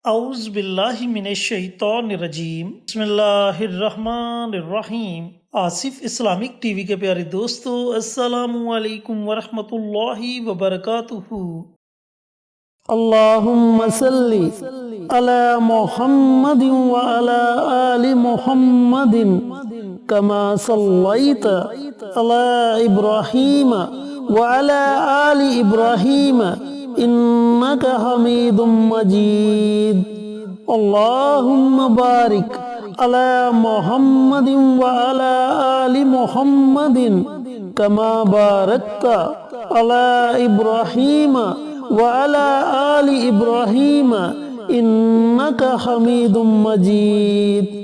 اعوذ باللہ من الشیطان الرجیم بسم اللہ الرحمن الرحیم۔ آصف اسلامک ٹی وی کے پیارے دوستو، السلام علیکم ورحمۃ اللہ وبرکاتہ۔ اللہم صلی علی محمد وعلی آل محمد کما صلیت علی ابراہیم وعلی آل ابراہیم انک حمید مجید۔ اللہم بارک علی محمد وعلی آل محمد کما بارکت علی ابراہیم وعلی آل ابراہیم انک حمید مجید۔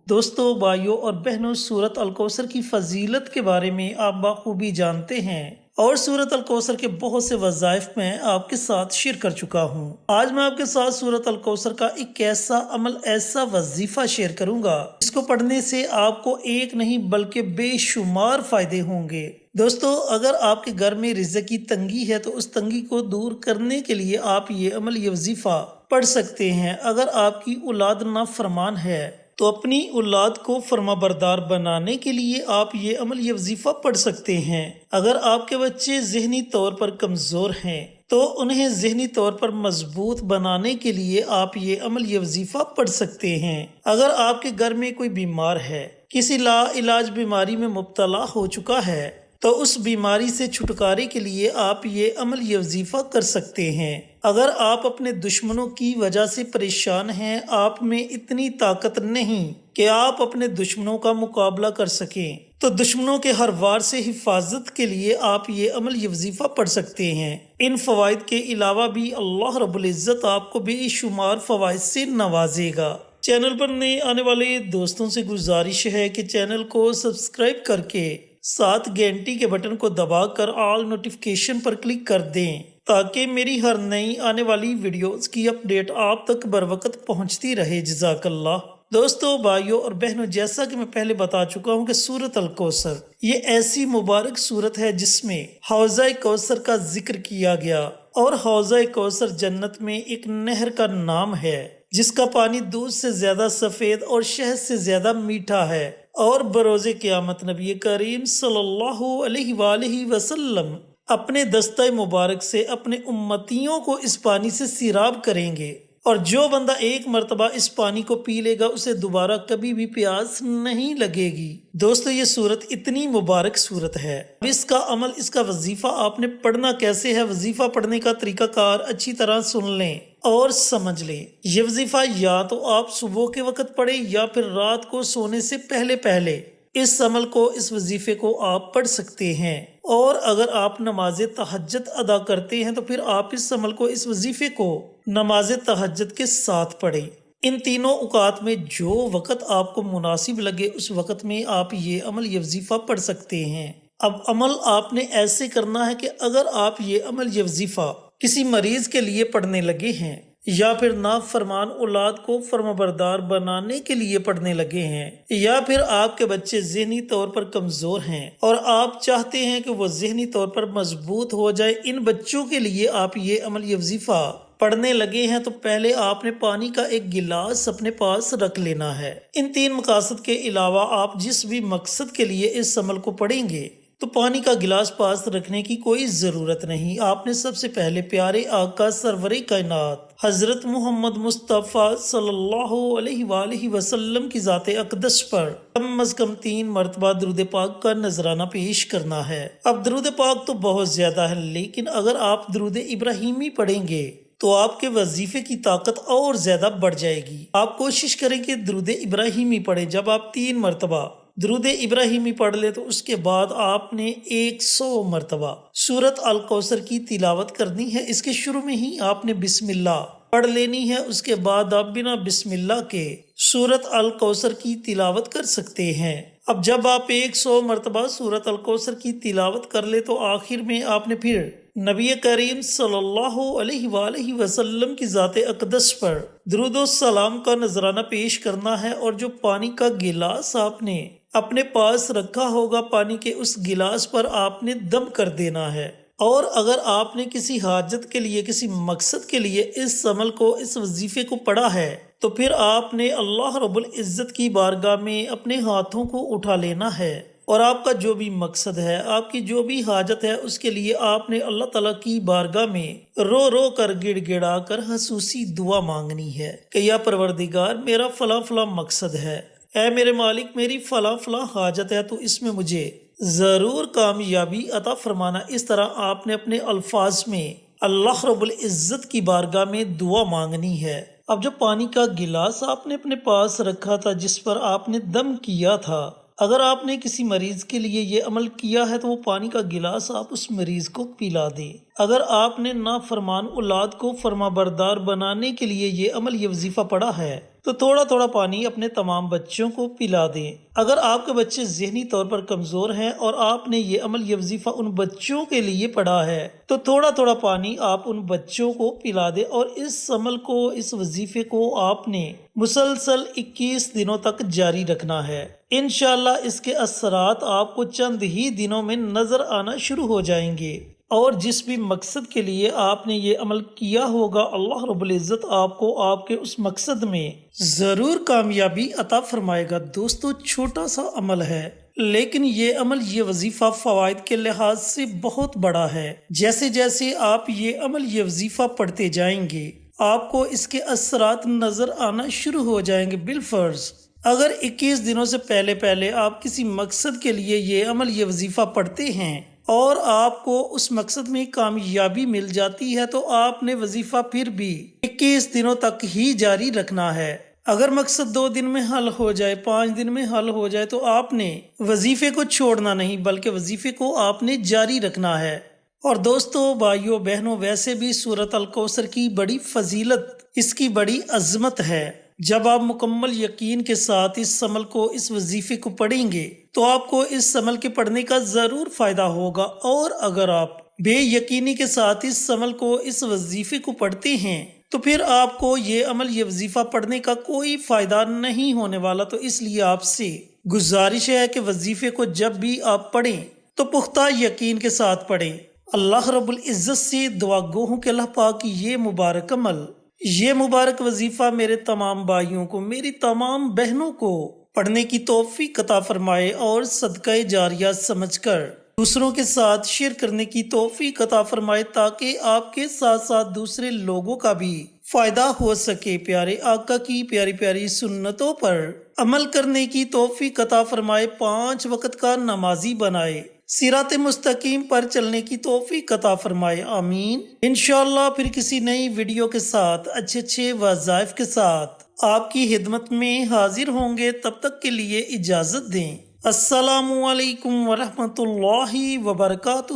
دوستو، بھائیوں اور بہنوں، سورۃ الکوثر کی فضیلت کے بارے میں آپ بخوبی جانتے ہیں اور سورۃ الکوثر کے بہت سے وظائف میں آپ کے ساتھ شیئر کر چکا ہوں۔ آج میں آپ کے ساتھ سورۃ الکوثر کا ایک ایسا عمل، ایسا وظیفہ شیئر کروں گا جس کو پڑھنے سے آپ کو ایک نہیں بلکہ بے شمار فائدے ہوں گے۔ دوستو، اگر آپ کے گھر میں رزق کی تنگی ہے تو اس تنگی کو دور کرنے کے لیے آپ یہ عمل، یہ وظیفہ پڑھ سکتے ہیں۔ اگر آپ کی اولاد نافرمان ہے تو اپنی اولاد کو فرما بردار بنانے کے لیے آپ یہ عمل، یہ وظیفہ پڑھ سکتے ہیں۔ اگر آپ کے بچے ذہنی طور پر کمزور ہیں تو انہیں ذہنی طور پر مضبوط بنانے کے لیے آپ یہ عمل، یہ وظیفہ پڑھ سکتے ہیں۔ اگر آپ کے گھر میں کوئی بیمار ہے، کسی لا علاج بیماری میں مبتلا ہو چکا ہے تو اس بیماری سے چھٹکارے کے لیے آپ یہ عمل، یہ وظیفہ کر سکتے ہیں۔ اگر آپ اپنے دشمنوں کی وجہ سے پریشان ہیں، آپ میں اتنی طاقت نہیں کہ آپ اپنے دشمنوں کا مقابلہ کر سکیں، تو دشمنوں کے ہر وار سے حفاظت کے لیے آپ یہ عمل، یہ وظیفہ پڑھ سکتے ہیں۔ ان فوائد کے علاوہ بھی اللہ رب العزت آپ کو بے شمار فوائد سے نوازے گا۔ چینل پر نئے آنے والے دوستوں سے گزارش ہے کہ چینل کو سبسکرائب کر کے ساتھ گھنٹی کے بٹن کو دبا کر آل نوٹیفیکیشن پر کلک کر دیں تاکہ میری ہر نئی آنے والی ویڈیوز کی اپڈیٹ آپ تک بر وقت پہنچتی رہے۔ جزاک اللہ۔ دوستو، بھائیوں اور بہنوں، جیسا کہ میں پہلے بتا چکا ہوں کہ سورۃ الکوثر یہ ایسی مبارک سورت ہے جس میں حوضہ کوثر کا ذکر کیا گیا، اور حوضہ کوثر جنت میں ایک نہر کا نام ہے جس کا پانی دودھ سے زیادہ سفید اور شہد سے زیادہ میٹھا ہے، اور بروز قیامت نبی کریم صلی اللہ علیہ وآلہ وسلم اپنے دستہ مبارک سے اپنے امتیوں کو اس پانی سے سیراب کریں گے، اور جو بندہ ایک مرتبہ اس پانی کو پی لے گا اسے دوبارہ کبھی بھی پیاس نہیں لگے گی۔ دوستو، یہ سورت اتنی مبارک سورت ہے۔ اب اس کا عمل، اس کا وظیفہ آپ نے پڑھنا کیسے ہے، وظیفہ پڑھنے کا طریقہ کار اچھی طرح سن لیں اور سمجھ لیں۔ یہ وظیفہ یا تو آپ صبح کے وقت پڑھیں یا پھر رات کو سونے سے پہلے پہلے اس عمل کو، اس وظیفے کو آپ پڑھ سکتے ہیں۔ اور اگر آپ نماز تہجد ادا کرتے ہیں تو پھر آپ اس عمل کو، اس وظیفے کو نماز تہجد کے ساتھ پڑھیں۔ ان تینوں اوقات میں جو وقت آپ کو مناسب لگے اس وقت میں آپ یہ عمل، یہ وظیفہ پڑھ سکتے ہیں۔ اب عمل آپ نے ایسے کرنا ہے کہ اگر آپ یہ عمل، یہ وظیفہ کسی مریض کے لیے پڑھنے لگے ہیں یا پھر نافرمان اولاد کو فرمانبردار بنانے کے لیے پڑھنے لگے ہیں، یا پھر آپ کے بچے ذہنی طور پر کمزور ہیں اور آپ چاہتے ہیں کہ وہ ذہنی طور پر مضبوط ہو جائے، ان بچوں کے لیے آپ یہ عمل، یہ وظیفہ پڑھنے لگے ہیں، تو پہلے آپ نے پانی کا ایک گلاس اپنے پاس رکھ لینا ہے۔ ان تین مقاصد کے علاوہ آپ جس بھی مقصد کے لیے اس عمل کو پڑھیں گے تو پانی کا گلاس پاس رکھنے کی کوئی ضرورت نہیں۔ آپ نے سب سے پہلے پیارے آقا سرور کائنات حضرت محمد مصطفیٰ صلی اللہ علیہ وآلہ وسلم کی ذات اقدس پر کم از کم 3 مرتبہ درود پاک کا نذرانہ پیش کرنا ہے۔ اب درود پاک تو بہت زیادہ ہے، لیکن اگر آپ درود ابراہیمی پڑھیں گے تو آپ کے وظیفے کی طاقت اور زیادہ بڑھ جائے گی۔ آپ کوشش کریں کہ درود ابراہیمی پڑھیں۔ جب آپ 3 مرتبہ درود ابراہیمی پڑھ لے تو اس کے بعد آپ نے 100 مرتبہ سورۃ الکوثر کی تلاوت کرنی ہے۔ اس کے شروع میں ہی آپ نے بسم اللہ پڑھ لینی ہے، اس کے بعد آپ بنا بسم اللہ کے سورۃ الکوثر کی تلاوت کر سکتے ہیں۔ اب جب آپ 100 مرتبہ سورۃ الکوثر کی تلاوت کر لے تو آخر میں آپ نے پھر نبی کریم صلی اللہ علیہ وآلہ وسلم کی ذات اقدس پر درود و سلام کا نذرانہ پیش کرنا ہے، اور جو پانی کا گلاس آپ نے اپنے پاس رکھا ہوگا، پانی کے اس گلاس پر آپ نے دم کر دینا ہے۔ اور اگر آپ نے کسی حاجت کے لیے، کسی مقصد کے لیے اس عمل کو، اس وظیفے کو پڑھا ہے، تو پھر آپ نے اللہ رب العزت کی بارگاہ میں اپنے ہاتھوں کو اٹھا لینا ہے، اور آپ کا جو بھی مقصد ہے، آپ کی جو بھی حاجت ہے، اس کے لیے آپ نے اللہ تعالیٰ کی بارگاہ میں رو رو کر، گڑ گڑا کر خصوصی دعا مانگنی ہے کہ یا پروردگار، میرا فلاں فلاں مقصد ہے، اے میرے مالک، میری فلاں فلاں حاجت ہے، تو اس میں مجھے ضرور کامیابی عطا فرمانا۔ اس طرح آپ نے اپنے الفاظ میں اللہ رب العزت کی بارگاہ میں دعا مانگنی ہے۔ اب جو پانی کا گلاس آپ نے اپنے پاس رکھا تھا، جس پر آپ نے دم کیا تھا، اگر آپ نے کسی مریض کے لیے یہ عمل کیا ہے تو وہ پانی کا گلاس آپ اس مریض کو پلا دیں۔ اگر آپ نے نافرمان اولاد کو فرما بردار بنانے کے لیے یہ عمل، یہ وظیفہ پڑھا ہے، تو تھوڑا تھوڑا پانی اپنے تمام بچوں کو پلا دیں۔ اگر آپ کے بچے ذہنی طور پر کمزور ہیں اور آپ نے یہ عمل، یہ وظیفہ ان بچوں کے لیے پڑھا ہے، تو تھوڑا تھوڑا پانی آپ ان بچوں کو پلا دیں، اور اس عمل کو، اس وظیفے کو آپ نے مسلسل 21 دنوں تک جاری رکھنا ہے۔ انشاءاللہ اس کے اثرات آپ کو چند ہی دنوں میں نظر آنا شروع ہو جائیں گے، اور جس بھی مقصد کے لیے آپ نے یہ عمل کیا ہوگا، اللہ رب العزت آپ کو آپ کے اس مقصد میں ضرور کامیابی عطا فرمائے گا۔ دوستو، چھوٹا سا عمل ہے، لیکن یہ عمل، یہ وظیفہ فوائد کے لحاظ سے بہت بڑا ہے۔ جیسے جیسے آپ یہ عمل، یہ وظیفہ پڑھتے جائیں گے، آپ کو اس کے اثرات نظر آنا شروع ہو جائیں گے۔ بالفرض اگر 21 دنوں سے پہلے پہلے آپ کسی مقصد کے لیے یہ عمل، یہ وظیفہ پڑھتے ہیں اور آپ کو اس مقصد میں کامیابی مل جاتی ہے، تو آپ نے وظیفہ پھر بھی 21 دنوں تک ہی جاری رکھنا ہے۔ اگر مقصد 2 دن میں حل ہو جائے، 5 دن میں حل ہو جائے، تو آپ نے وظیفے کو چھوڑنا نہیں، بلکہ وظیفے کو آپ نے جاری رکھنا ہے۔ اور دوستو، بھائیو، بہنوں، ویسے بھی سورۃ الکوثر کی بڑی فضیلت، اس کی بڑی عظمت ہے۔ جب آپ مکمل یقین کے ساتھ اس عمل کو، اس وظیفے کو پڑھیں گے، تو آپ کو اس عمل کے پڑھنے کا ضرور فائدہ ہوگا، اور اگر آپ بے یقینی کے ساتھ اس عمل کو، اس وظیفے کو پڑھتے ہیں، تو پھر آپ کو یہ عمل، یہ وظیفہ پڑھنے کا کوئی فائدہ نہیں ہونے والا۔ تو اس لیے آپ سے گزارش ہے کہ وظیفے کو جب بھی آپ پڑھیں تو پختہ یقین کے ساتھ پڑھیں۔ اللہ رب العزت سے دعا گو ہوں کہ اللہ پاک یہ مبارک عمل، یہ مبارک وظیفہ میرے تمام بھائیوں کو، میری تمام بہنوں کو پڑھنے کی توفیق عطا فرمائے، اور صدقہ جاریہ سمجھ کر دوسروں کے ساتھ شیئر کرنے کی توفیق عطا فرمائے، تاکہ آپ کے ساتھ ساتھ دوسرے لوگوں کا بھی فائدہ ہو سکے۔ پیارے آقا کی پیاری پیاری سنتوں پر عمل کرنے کی توفیق عطا فرمائے، 5 وقت کا نمازی بنائے، صراط مستقیم پر چلنے کی توفیق عطا فرمائے، آمین۔ انشاءاللہ پھر کسی نئی ویڈیو کے ساتھ، اچھے اچھے وظائف کے ساتھ آپ کی خدمت میں حاضر ہوں گے۔ تب تک کے لیے اجازت دیں۔ السلام علیکم ورحمۃ اللہ وبرکاتہ۔